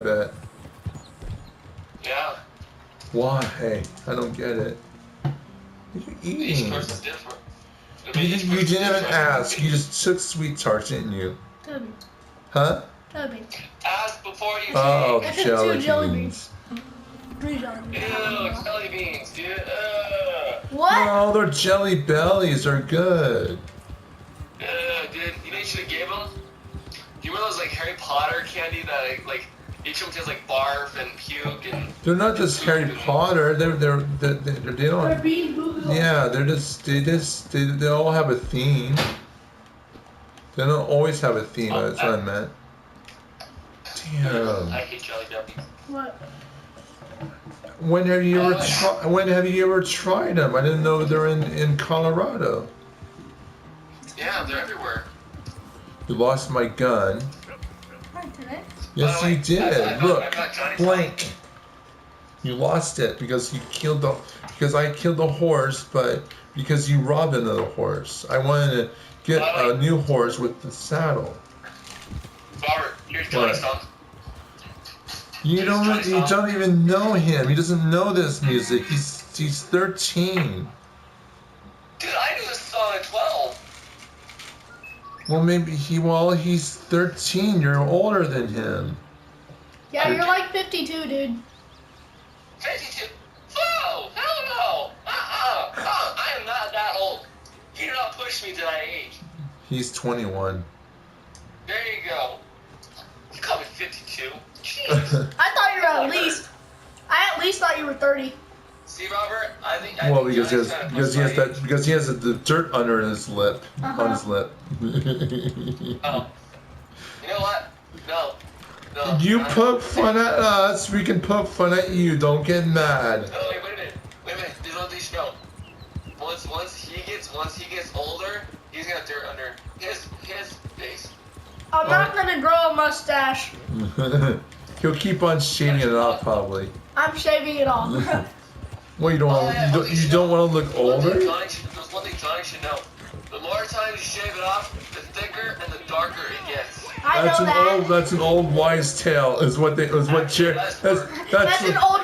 bet. Yeah. Why? I don't get it. What are you eating? Each person's different. You didn't even ask. You just took sweet tarts, didn't you? Toby. Huh? Toby. Ask before you Oh, take. jelly jelly beans. 3 jelly beans. Ew, jelly beans, dude. What? No, they're jelly bellies. They're good. Dude, you know you should have gave them? Do you remember those like Harry Potter candy that like each of them tastes like barf and puke and? They're not just Harry Potter. They don't. They're bean boozled. Yeah, they all have a theme. They don't always have a theme. Oh, That's what I meant. Damn. I hate jelly bellies. What? When have you ever tried them? I didn't know they're in Colorado. Yeah, they're everywhere. You lost my gun. Today? Yes, you did. I Look, got Johnny's blank. You lost it because I killed the horse, but because you robbed another horse. I wanted to get a new horse with the saddle. Robert, here's Johnny's song. You don't even know him. He doesn't know this music. He's 13. Dude, I knew this song at 12. Well, he's 13. You're older than him. Yeah, you're like 52, dude. 52? Oh, hell no! I am not that old. You do not push me to that age. He's 21. There you go. You call me 52? Jeez. I thought you were I at least thought you were 30. See, Robert, I think because he has the dirt under his lip, on his lip. Oh. You know what? No. You poke fun at us, we can poke fun at you. Don't get mad. No, wait a minute. There's no these know. Once he gets older, he's gonna have dirt under his face. I'm not gonna grow a mustache. He'll keep on shaving it off, probably. I'm shaving it off. Well, you don't want to look older? There's one thing Johnny should know. The more times you shave it off, the thicker and the darker it gets. That's an old wise tale. That's an old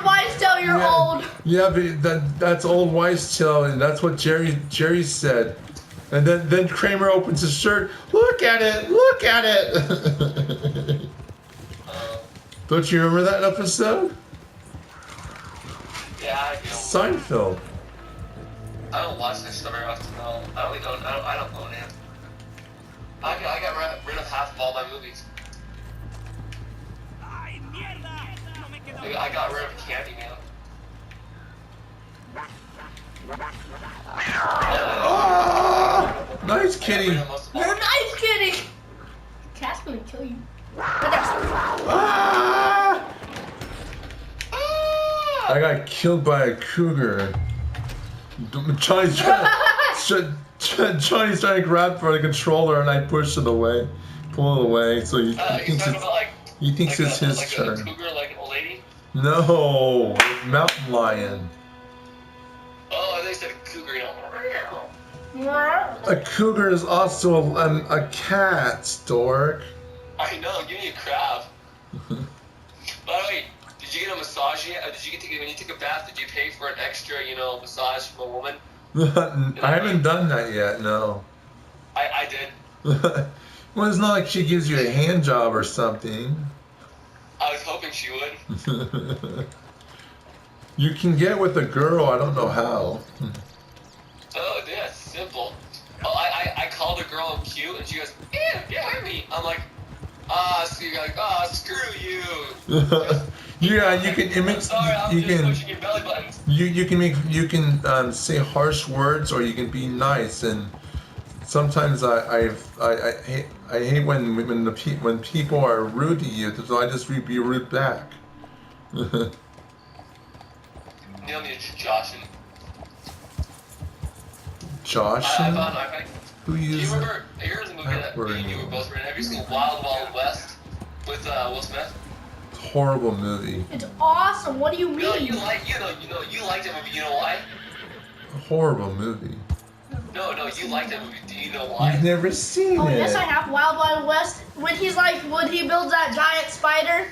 wise tale. You're old. Yeah, but that's old wise tale, and that's what Jerry said. And then Kramer opens his shirt. Look at it! Look at it! Don't you remember that episode? Yeah, I do. Seinfeld. I don't watch this stuff very often. No, I don't own it. I got rid of half of all my movies. I got rid of Candyman. Nice kitty. You're nice, kitty. Cat's gonna kill you. I got killed by a cougar. Johnny's trying to grab for the controller, and I push it away, pull it away. So he thinks it's his turn. Like a cougar, like an old lady? No, mountain lion. Oh, they said a cougar. A cougar is also a cat, dork. I know. Give me a crab. By the way, did you get a massage yet? When you took a bath, did you pay for an extra, massage from a woman? I haven't done that yet. No. I did. Well, it's not like she gives you a hand job or something. I was hoping she would. You can get with a girl. I don't know how. Oh, yeah, simple. Oh, I called a girl cute, and she goes, "Yeah, get me." I'm like, so you're like, screw you. Yeah, you can image. Sorry, I'm just pushing your belly buttons. You can say harsh words, or you can be nice. And sometimes I hate when people are rude to you, so I just be rude back. Nail me to Joshin. Joshin? Who Do uses? you remember? Here's a movie that me and you were both in. Have you seen Wild Wild West with Will Smith? Horrible movie. It's awesome. What do you mean? No, you liked that movie. You know why? Horrible movie. No, you liked that movie. Do you know why? You've never seen it. Yes, I have. Wild Wild West. When he builds that giant spider.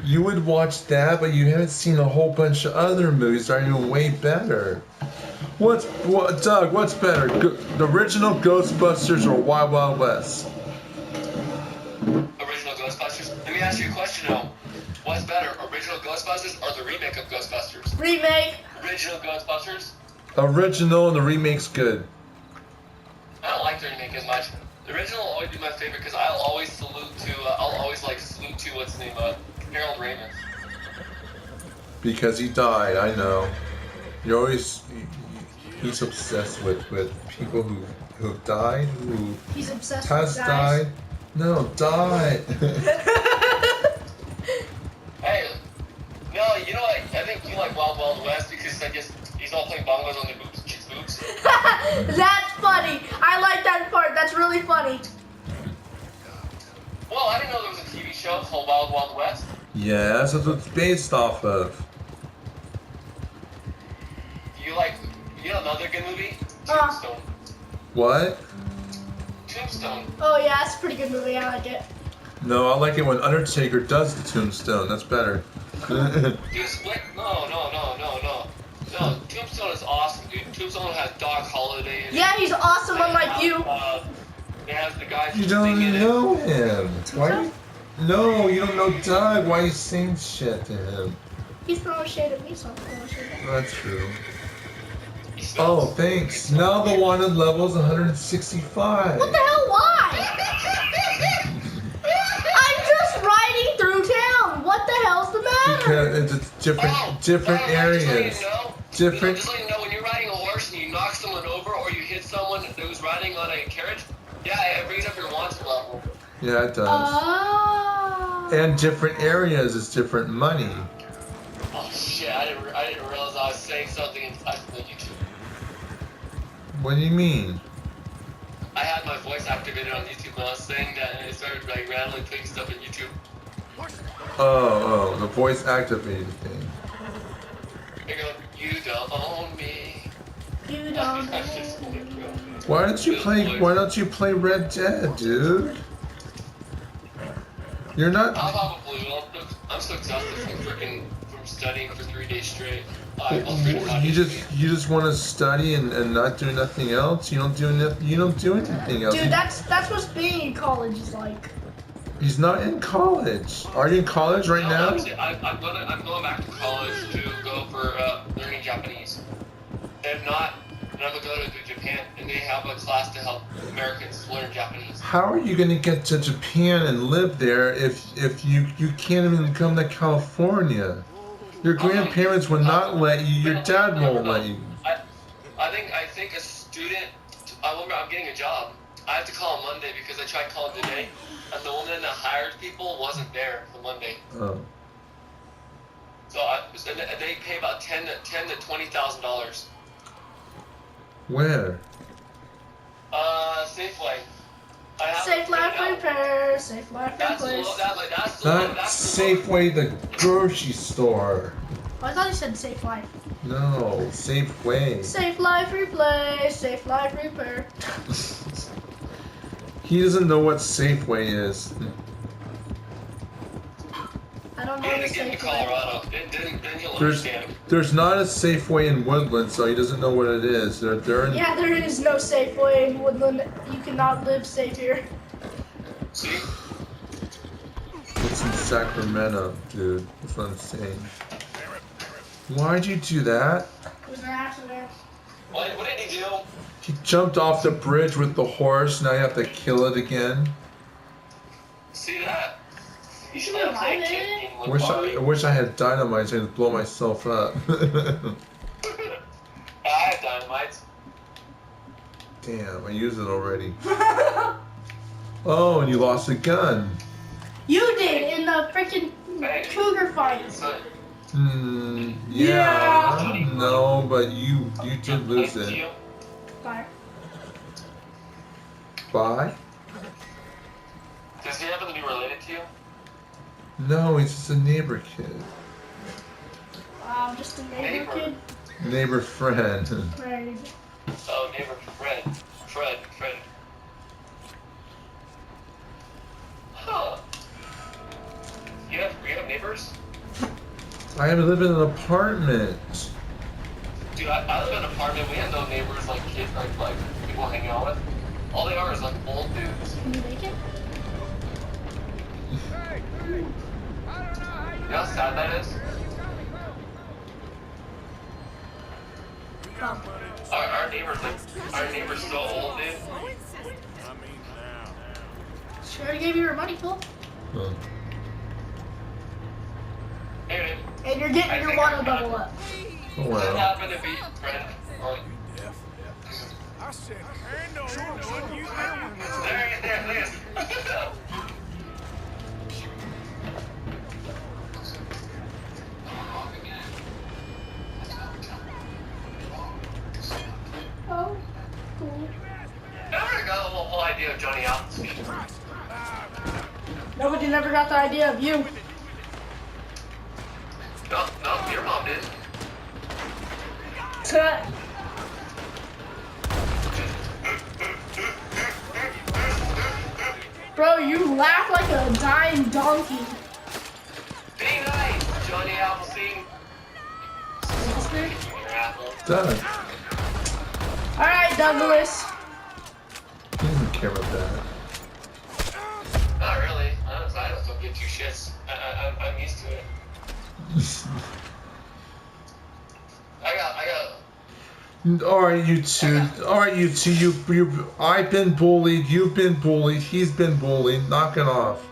You would watch that, but you haven't seen a whole bunch of other movies that are even way better. Doug, what's better? The original Ghostbusters or Wild Wild West? Original Ghostbusters. Let me ask you a question though. What's better, original Ghostbusters or the remake of Ghostbusters? Remake. Original Ghostbusters? Original and the remake's good. I don't like the remake as much. The original will always be my favorite because I'll always salute to what's his name, Harold Ramis. Because he died, I know. You're always he's obsessed with people who died, who He's obsessed has with died. No, died. Hey, no, you know what? I think you like Wild Wild West because I guess he's all playing bongos on the kids' boobs. That's funny. I like that part. That's really funny. Well, I didn't know there was a TV show called Wild Wild West. Yeah, that's what it's based off of. You know another good movie? Uh. Tombstone. What? Tombstone. Oh yeah, it's a pretty good movie. I like it. No, I like it when Undertaker does the tombstone. That's better. Dude, split? No. Tombstone is awesome, dude. Tombstone has Doc Holliday in it. Yeah, he's awesome, unlike you. It has the guys You who don't sing in know it. him. Why? No, you don't know Doug. Why you saying shit to him? He's throwing shade at me, so I'm throwing shade at him. That's true. He Oh, smells. thanks. Now the wanted level is 165. What the hell? Why? I'm just riding through town. What the hell's the matter? Because it's different Just areas. let you know, Different. Just let you know, when you're riding a horse and you knock someone over or you hit someone who's riding on a carriage, yeah, it brings up your wanted level. Yeah, it does. Oh. And different areas is different money. Oh shit! I didn't realize I was saying something in YouTube. What do you mean? I had my voice activated on YouTube when I was saying that, and it started like randomly putting stuff in YouTube. Oh, the voice activated thing. They go, you don't own me. You don't know. Why don't you play Red Dead, dude? You're not. I'll probably will. I'm so exhausted from studying for 3 days straight. You just want to study and not do nothing else. You don't do anything else. Dude, that's what being in college is like. He's not in college. Are you in college right now? Actually, I'm going back to college to go for learning Japanese. If not, then I'm gonna go to Japan, and they have a class to help Americans learn Japanese. How are you gonna get to Japan and live there if you can't even come to California? Your grandparents would not let you. Your dad won't let you. I think a student. I'm getting a job. I have to call on Monday because I tried calling today, and the woman that hired people wasn't there for Monday. Oh. So they pay about $10,000 to $20,000. Where? Safeway. Safe life repair. Safe life That's replace. Not Safeway, the grocery store. Oh, I thought you said safe life. No, Safeway. Safe life replace. Safe life repair. He doesn't know what Safeway is. I don't know You're the gonna get into safe life. Colorado, then you'll understand. There's not a Safeway in Woodland, so he doesn't know what it is. They're in, Yeah, there is no Safeway in Woodland. You cannot live safe here. See? It's in Sacramento, dude. That's what I'm saying. Why'd you do that? It was an accident. What did he do? He jumped off the bridge with the horse. Now you have to kill it again. See that? You should Yeah, have played I Kid did. Game with I Bobby. wish I had dynamite so I could blow myself up. I have dynamite. Damn, I used it already. Oh, and you lost a gun. You did in the freaking cougar fight. Yeah. No, but you did lose Thank it. you. Bye. Bye? Does he happen to be related to you? No, he's just a neighbor kid. Just a neighbor kid. Neighbor friend. Right. Oh, neighbor Fred. Fred. Huh. You have you have neighbors? I live in an apartment. Dude, I live in an apartment. We have no neighbors, like kids, like people hanging out with. All they are is like old dudes. Can you make it? You know how sad that is? Our neighbors so old, dude. She already gave you her money, Phil. Huh. Hey, And you're getting your water bubble up. Oh, does it wow. happen to be Brent? Or... I said, ain't no one you There. Oh, cool. I never got the whole idea of Johnny Appleseed. Nobody never got the idea of you. No, your mom did. Bro, you laugh like a dying donkey. Be nice, Johnny Appleseed. Listener? Your apple. Done. Alright, Douglas. He doesn't care about that. Not really. I don't give two shits. I'm used to it. I got. Alright, you two. Alright, you two. You. I've been bullied. You've been bullied. He's been bullied. Knock it off.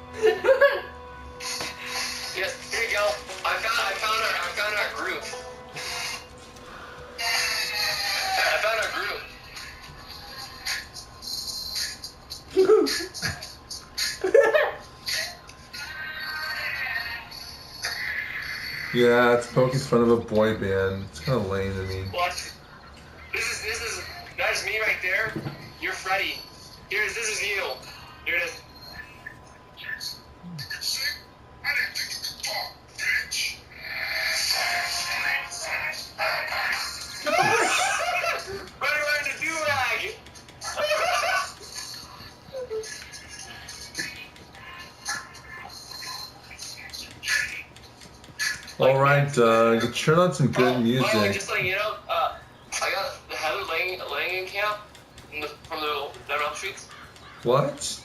Yes, here you go. I found our group. I found our group. Yeah, it's poking fun of a boy band. It's kind of lame to me. Watch. That's me right there. You're Freddy. This is you. Here it is. I didn't think you could talk, bitch. Running around in a do-rag. Alright, turn on some good By the way, music. just letting you know, I got the Heather Langenkamp from the Nightmare on Elm Street. What?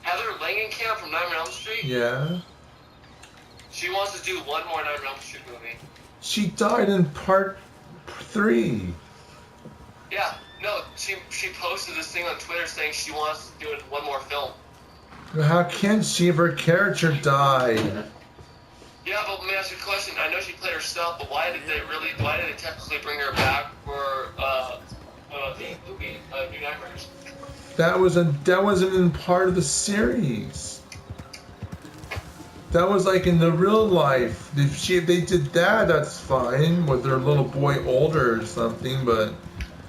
Heather Langenkamp from Nightmare on Elm Street. Yeah? She wants to do one more Nightmare on Elm Street movie. She died in part 3. Yeah, no, she posted this thing on Twitter saying she wants to do one more film. How can she if her character died? Yeah, but let me ask you a question. I know she played herself, but why did they technically bring her back for the movie New Nightmares? That wasn't in part of the series. That was like in the real life. If they did that, that's fine with their little boy older or something. But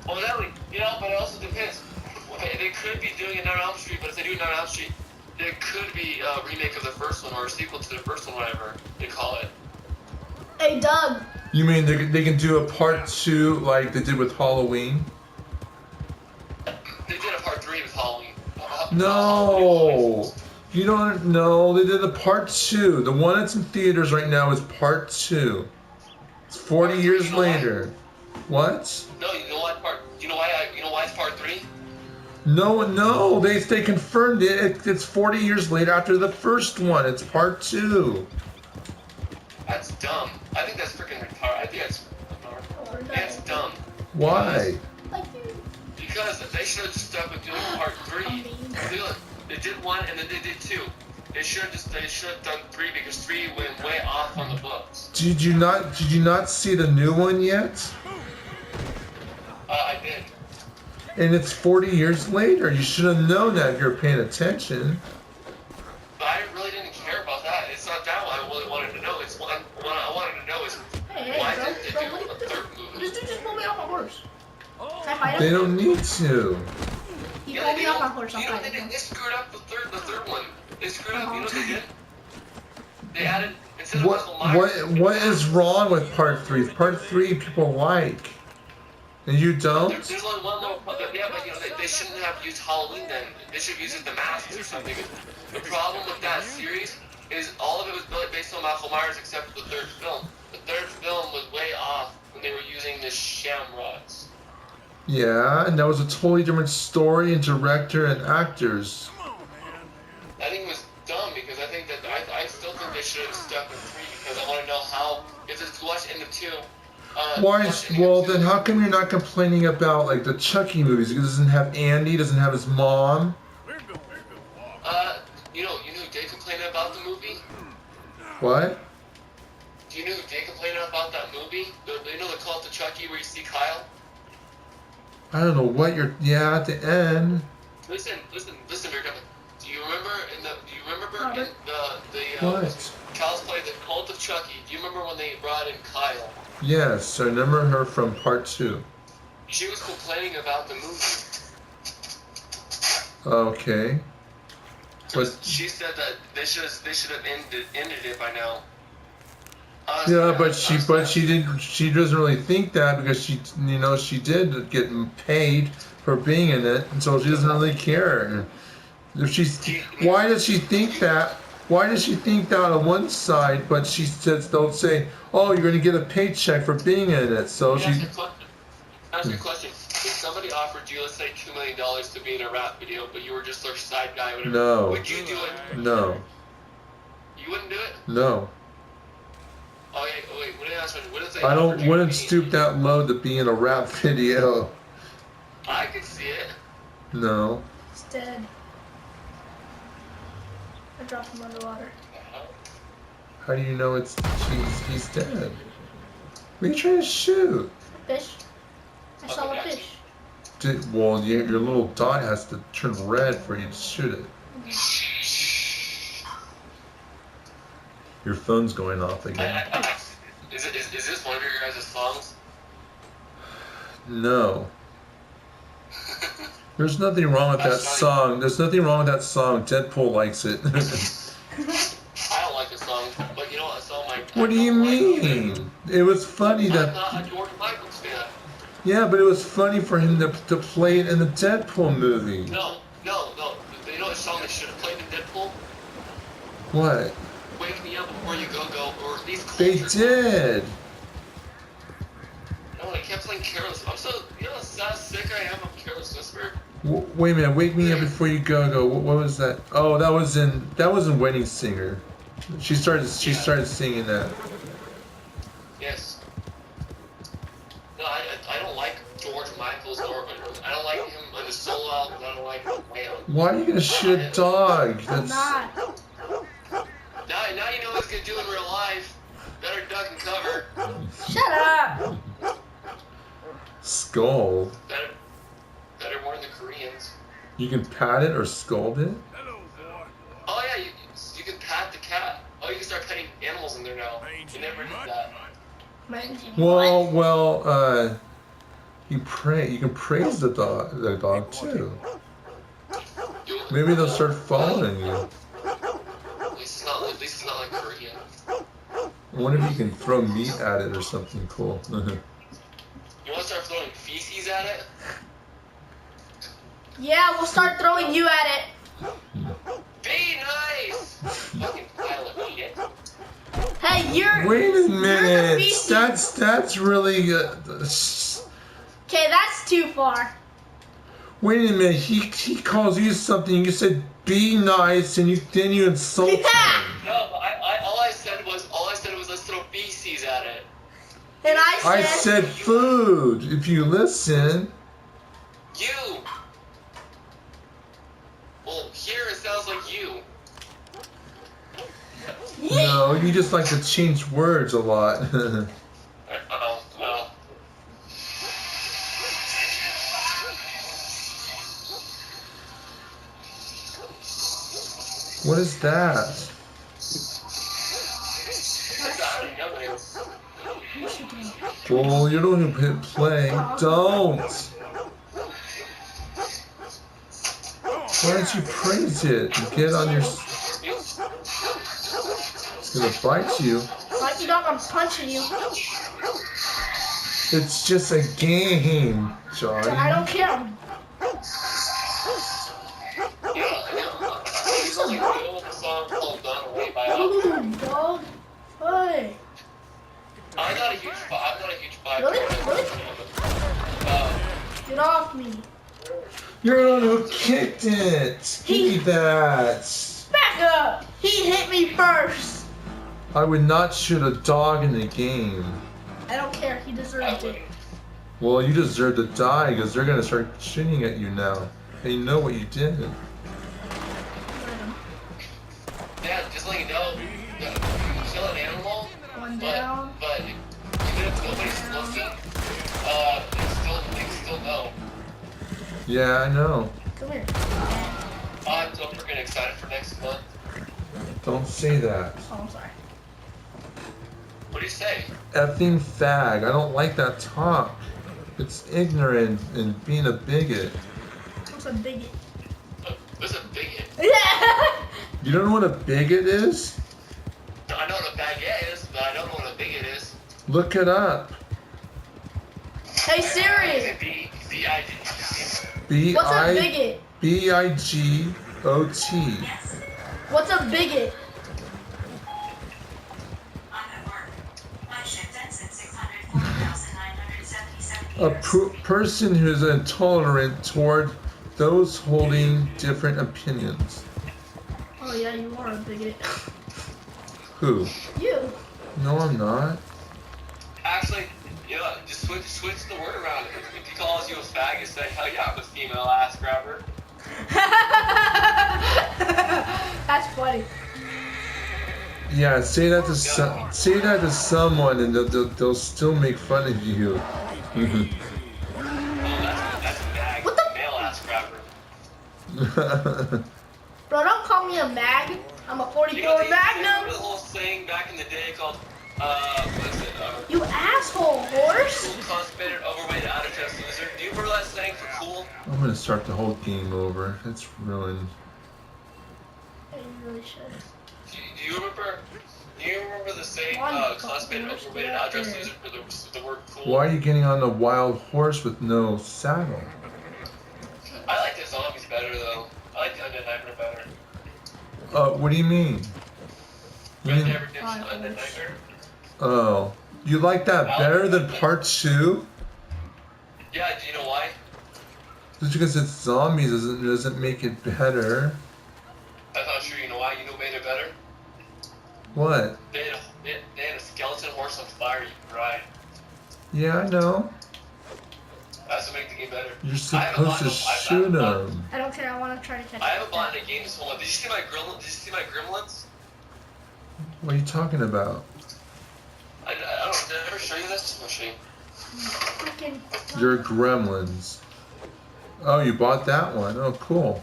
Well, but it also depends. Okay, they could be doing a Nightmare on Elm Street, but if they do Nightmare on Elm Street, there could be a remake of the first one or a sequel to the first one, whatever they call it. Hey, Doug. you mean they can do a part 2 like they did with Halloween? They did a part 3 with Halloween. No, you don't know. They did a part 2. The one that's in theaters right now is part 2. It's 40 years later. What? No, you know what part? You know why it's part 3? No, they confirmed it. It's 40 years later after the first one. It's part 2. That's dumb. I think that's freaking retarded. I think that's dumb. Why? Because they should have stuck with doing part 3. They did 1 and then they did 2. They should have done 3 because 3 went way off on the books. Did you not see the new one yet? I did. And it's 40 years later. You should have known that if you're paying attention. But I really didn't care about that. It's not that one I really wanted to know. It's what I wanted to know is why didn't they do a third movie? This dude just pulled me off my horse. Can I fight him? They don't need to. He pulled me off my horse. I'll You know, fight him. they screwed up the third one. They screwed up. You know what they did? They added instead of Michael Myers. What is wrong with part 3? Part 3 people like. And you don't? There's only one little problem. Yeah, but you know, they shouldn't have used Halloween then. They should have used the masks or something. The problem with that series is all of it was based on Michael Myers except for the third film. The third film was way off when they were using the shamrocks. Yeah, and that was a totally different story and director and actors. I think it was dumb because I think that I still think they should have stuck with 3 because I want to know how if it's watch into 2. Why? Well, then how come you're not complaining about like the Chucky movies? It doesn't have Andy, doesn't have his mom. You know who did complain about the movie? What? Do you know who did complain about that movie? You know the Cult of Chucky where you see Kyle? I don't know what you're. Yeah, at the end. Listen, very carefully. Do you remember in the What? Kyle's play the Cult of Chucky? Do you remember when they brought in Kyle? Yes, I remember her from part 2. She was complaining about the movie. Okay. But She said that they should have ended it by now. yeah, but she didn't. She doesn't really think that because she did get paid for being in it, and so she doesn't really care. If why does she think that? Why does she think that on one side, but she says don't say, oh, you're going to get a paycheck for being in it. So Ask she. your question. If somebody offered you, let's say, $2 million to be in a rap video, but you were just their side guy, whatever, No. would you do it? No. You wouldn't do it? No. Oh, yeah, wait, what did I ask? What if they I offered you wouldn't to be stoop that low to be in a rap video. I could see it. No. He's dead. I dropped him underwater. How do you know he's dead? What are you trying to shoot? Fish. I saw a fish. Well, your little dot has to turn red for you to shoot it. Your phone's going off again. Is this one of your guys' songs? No. There's nothing wrong with that song. There's nothing wrong with that song. Deadpool likes it. I don't like the song, but you know what? What do you mean? It was funny I'm that. not a George Michael fan. Yeah, but it was funny for him to play it in the Deadpool movie. No. You know what song they should have played in Deadpool? What? Wake Me Up Before You Go Go, or at least They Culture. did. No, they kept playing Careless. I'm so, you know how sick I am of Careless Whisper? Wait a minute. Wake Me Up Before You Go. What was that? Oh, that was in Wedding Singer. She started singing that. Yes. No, I don't like George Michael's or I don't like him on the solo album. I don't like him. Why are you gonna shoot a dog? I'm not. Now you know what he's gonna do in real life. Better duck and cover. Shut up. Skull. Better warn the Koreans. You can pat it or scold it. Hello, boy. Oh yeah, you can pat the cat. Oh, you can start petting animals in there now. You never did that. Well, you can praise the dog too. Maybe they'll start following you. At least it's not like Korean. I wonder if you can throw meat at it or something cool. You want to start throwing feces at it? Yeah, we'll start throwing you at it. Be nice! Fucking pile of shit. Hey, you're. Wait a You're the minute. feces. That's really. Okay, that's too far. Wait a minute. He calls you something. You said be nice, and then you insult him. No, but all I said was let's throw feces at it. And I said food. If you listen. You. Well, here it sounds like you. No, you just like to change words a lot. Oh, well. What is that? Well, you don't even hit play. Don't. Why don't you praise it and get on your... It's gonna bite you. Like you dog, I'm punching you. It's just a game, Johnny. I don't care. There's a song called Gone Away by Get off me. You're the one who kicked it. Give me that. Back up. He hit me first. I would not shoot a dog in the game. I don't care. He I deserved it. wouldn't. Well, you deserve to die because they're gonna start shooting at you now. And you know what you did. Yeah, just let you know, you're still an animal, One down. but even if nobody's looking, they can still know. Yeah, I know. Come here. I'm so freaking excited for next month. Don't say that. Oh, I'm sorry. What do you say? Effing fag. I don't like that talk. It's ignorant and being a bigot. What's a bigot? What's a bigot? Yeah. You don't know what a bigot is? I know what a baguette is, but I don't know what a bigot is. Look it up. Hey Siri. B-I-G. What's a bigot? B-I-G-O-T. What's a bigot? A person who is intolerant toward those holding different opinions. Oh yeah, you are a bigot. Who? You. No, I'm not. Actually, you know, just switch the word around. If he calls you a faggot, say, hell yeah, I'm a female ass grabber. That's funny. Yeah, say that to someone, and they'll still make fun of you. Oh, that's bag. What the- Male ass grabber. Bro, don't call me a mag. I'm a 44 You remember Magnum. the whole saying back in the day called, what is it? You asshole horse. Cool, constipated, overweight, out of dress loser. Do you remember that saying for cool? I'm gonna start the whole game over. It's ruined. Yeah, you really should. Do you remember? Do you remember the saying, Why? constipated, overweight, out of dress loser for the word cool? Why are you getting on a wild horse with no saddle? I like the zombies better though. I like the Undead Nightmare better. What do you mean? You Red mean- Dead Redemption Undead Nightmare. Oh, you like that better than part 2? Yeah, do you know why? Just because it's zombies doesn't make it better. That's not true. You know why? You know what made it better? What? They had a skeleton horse on fire you could ride. Yeah, I know. That's what made the game better. You're supposed to shoot them. I don't care. I want to try to catch I haven't bought a game this whole life. Did you see my gremlins? What are you talking about? I don't. Did I ever show you this? I'll show you. Freaking. Your gremlins. Oh, you bought that one. Oh, cool.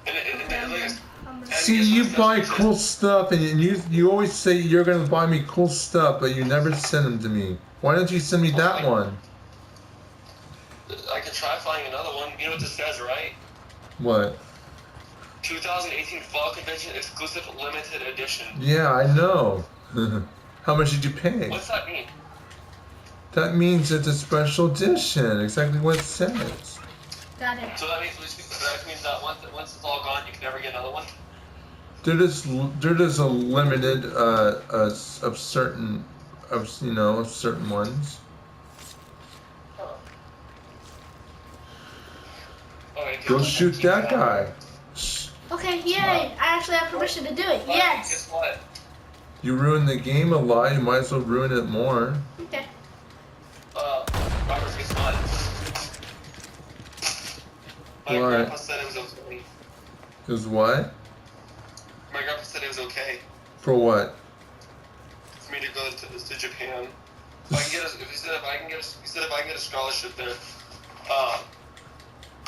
And look at See, you buy cool stuff, and you always say you're gonna buy me cool stuff, but you never send them to me. Why don't you send me that one? I can try finding another one. You know what this says, right? What? 2018 Fall Convention exclusive limited edition. Yeah, I know. How much did you pay? What's that mean? That means it's a special edition. Exactly what it says. Got it. So that means that once it's all gone, you can never get another one. There is a limited of certain ones. Okay, Go shoot that guy. Okay, yay! I actually have permission to do it. Yes. Guess what? You ruined the game a lot. You might as well ruin it more. Okay. Robert, guess what? My What? grandpa said it was okay. Is what? My grandpa said it was okay For what? for me to go to Japan. If I can get he said if I can get a scholarship there,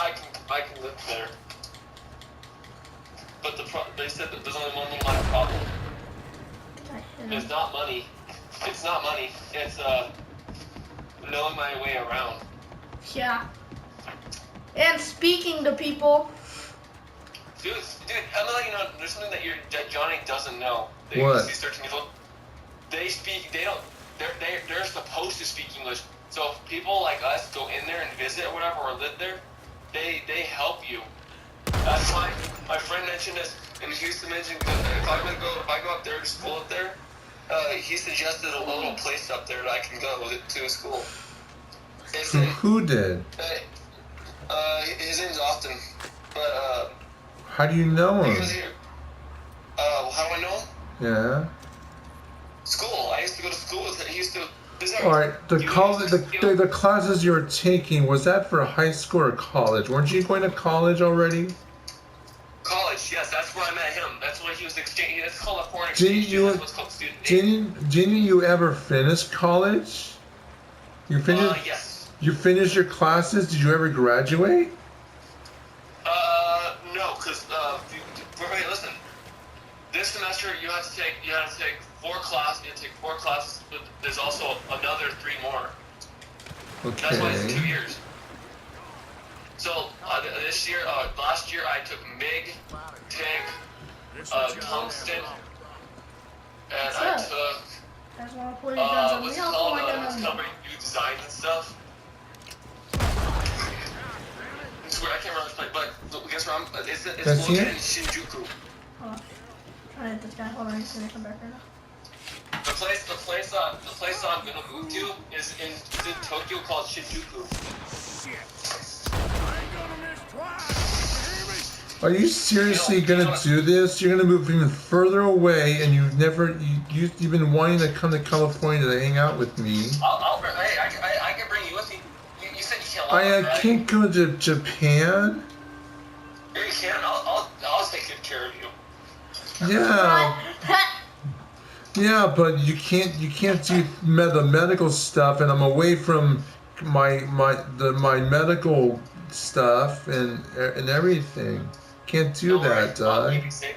I can live there. But they said that there's only one little minor problem. It's not money. It's not money. It's knowing my way around. Yeah. And speaking to people. Dude, I'm letting you know. There's something that Johnny doesn't know. What? He's 13 years old. They speak. They don't. They're supposed to speak English. So if people like us go in there and visit or whatever or live there, they help you. That's why my friend mentioned this, and he used to mention if I go up there to school up there, he suggested a little place up there that I can go to school. Who did? His name's Austin. But, How do you know he him? was here. How do I know him? Yeah. School. I used to go to school with him. He used to... All right. The classes you were taking, was that for high school or college? Weren't you going to college already? College, yes, that's where I met him. That's what he was exchanging. That's called a foreign exchange. That's what's called student aid. Didn't you ever finish college? You finished. Yes. You finished your classes. Did you ever graduate? No, because wait, listen. This semester you had to take 4 classes. You had to take 4 classes, but there's also another 3 more. Okay. That's why it's 2 years. So last year I took MIG, TIG, tungsten, and I took That's why I'm putting it down. what's it called? It's covering new designs and stuff. I swear I can't remember this place, but guess where I'm? It's located in Shinjuku. Hold on. Trying to hit this guy. Hold on, he's gonna come back right now. The place I'm gonna move to is in Tokyo called Shinjuku. Shit. I ain't gonna miss twice. You hear me? Are you seriously gonna do this? You're gonna move even further away, and you've been wanting to come to California to hang out with me. I can bring you with me. You said you can't. I can't go to Japan. Yeah, you can. I'll take good care of you. Yeah. Yeah, but you can't do the medical stuff, and I'm away from my medical stuff and everything. Can't do that, Doug. I'll keep you safe.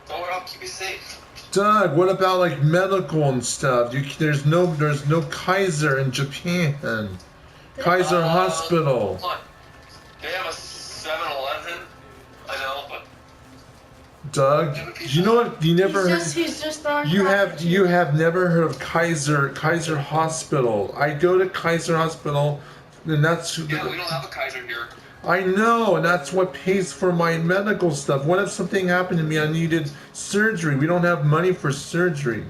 Don't worry, I'll keep you safe. Doug, what about like medical and stuff? There's no Kaiser in Japan. Kaiser Hospital. Hold on. They have a 7-Eleven. I know, but. Doug, you know what? You never heard. He's just throwing. You have never heard of Kaiser Hospital. I go to Kaiser Hospital, and that's. Yeah, we don't have a Kaiser here. I know, and that's what pays for my medical stuff. What if something happened to me? I needed surgery. We don't have money for surgery.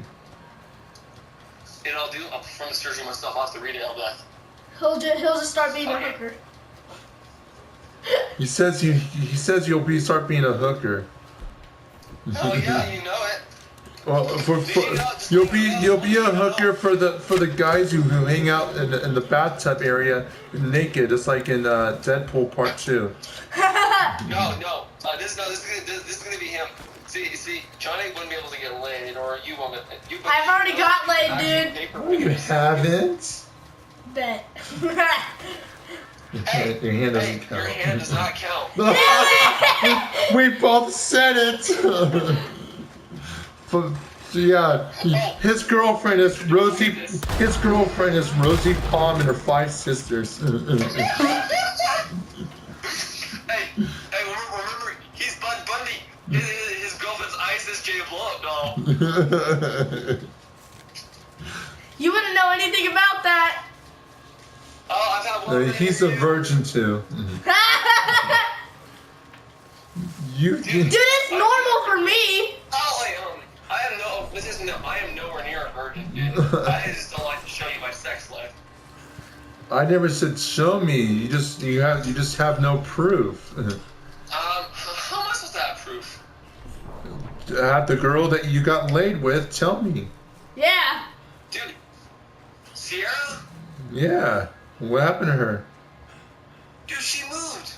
And I'll perform the surgery myself. I'll have to read it. I'll be like. He'll just start being a hooker. He says you'll start being a hooker. Oh yeah, you know it. Well, you'll be a hooker for the guys who hang out in the bathtub area naked, just like in Deadpool Part 2. No. This is gonna be him. See, Johnny wouldn't be able to get laid, or you won't. I've already got laid, dude. No, you haven't. Bet. Your hand doesn't count. Your hand does not count. We both said it. Yeah, his girlfriend is Rosie. His girlfriend is Rosie Palm and her 5 sisters. Hey, remember, he's Bud Bundy. His girlfriend's Isis J. Blunt, doll. You wouldn't know anything about that. Oh, I've had one. He's a virgin too. Dude, it's normal for me. Oh, wait, I am nowhere near a virgin, dude. I just don't like to show you my sex life. I never said show me. You just have no proof. How am I supposed to have proof? The girl that you got laid with, tell me. Yeah. Dude, Sierra? Yeah. What happened to her? Dude, she moved.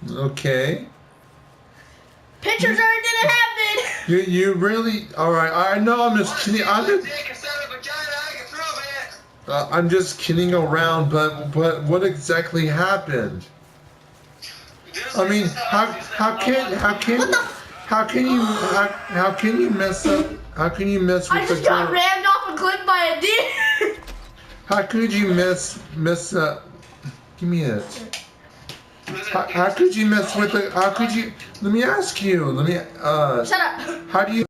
Okay. Pictures already didn't happen. You really? All right. I know. I'm just kidding. I'm just kidding around. But what exactly happened? I mean, how can you mess up? How can you mess with I the just got girl? rammed off a cliff by a deer. How could you mess up? Give me it. How could you mess with the? How could you? Let me ask you. Shut up. How do you?